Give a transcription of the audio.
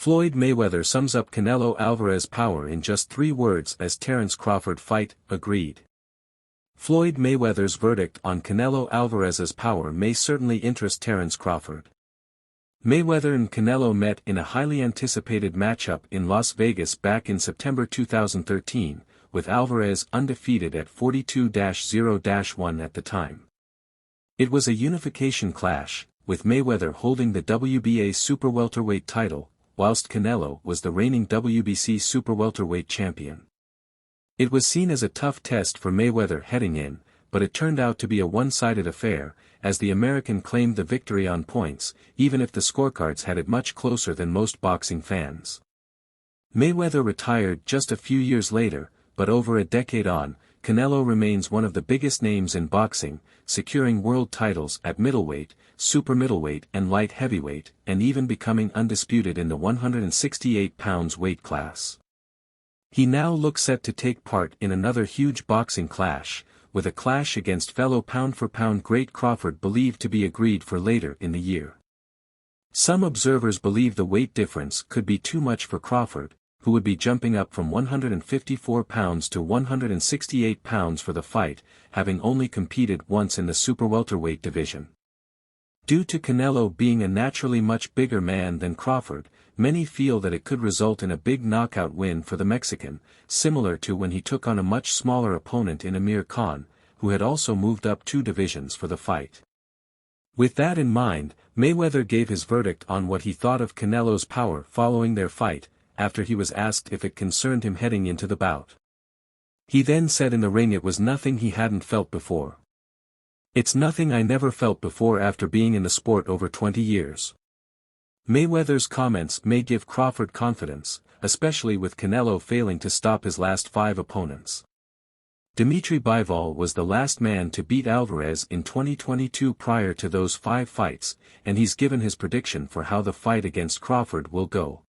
Floyd Mayweather sums up Canelo Alvarez power in just 3 words as Terence Crawford fight, agreed. Floyd Mayweather's verdict on Canelo Alvarez's power may certainly interest Terence Crawford. Mayweather and Canelo met in a highly anticipated matchup in Las Vegas back in September 2013, with Alvarez undefeated at 42-0-1 at the time. It was a unification clash, with Mayweather holding the WBA super welterweight title, whilst Canelo was the reigning WBC super welterweight champion. It was seen as a tough test for Mayweather heading in, but it turned out to be a one-sided affair, as the American claimed the victory on points, even if the scorecards had it much closer than most boxing fans. Mayweather retired just a few years later, but over a decade on, Canelo remains one of the biggest names in boxing, securing world titles at middleweight, super middleweight and light heavyweight, and even becoming undisputed in the 168 pounds weight class. He now looks set to take part in another huge boxing clash, with a clash against fellow pound-for-pound great Crawford believed to be agreed for later in the year. Some observers believe the weight difference could be too much for Crawford, who would be jumping up from 154 pounds to 168 pounds for the fight, having only competed once in the super welterweight division. Due to Canelo being a naturally much bigger man than Crawford, many feel that it could result in a big knockout win for the Mexican, similar to when he took on a much smaller opponent in Amir Khan, who had also moved up 2 divisions for the fight. With that in mind, Mayweather gave his verdict on what he thought of Canelo's power following their fight, after he was asked if it concerned him heading into the bout. He then said in the ring it was nothing he hadn't felt before. "It's nothing I never felt before after being in the sport over 20 years. Mayweather's comments may give Crawford confidence, especially with Canelo failing to stop his last 5 opponents. Dimitri Bivol was the last man to beat Alvarez in 2022 prior to those 5 fights, and he's given his prediction for how the fight against Crawford will go.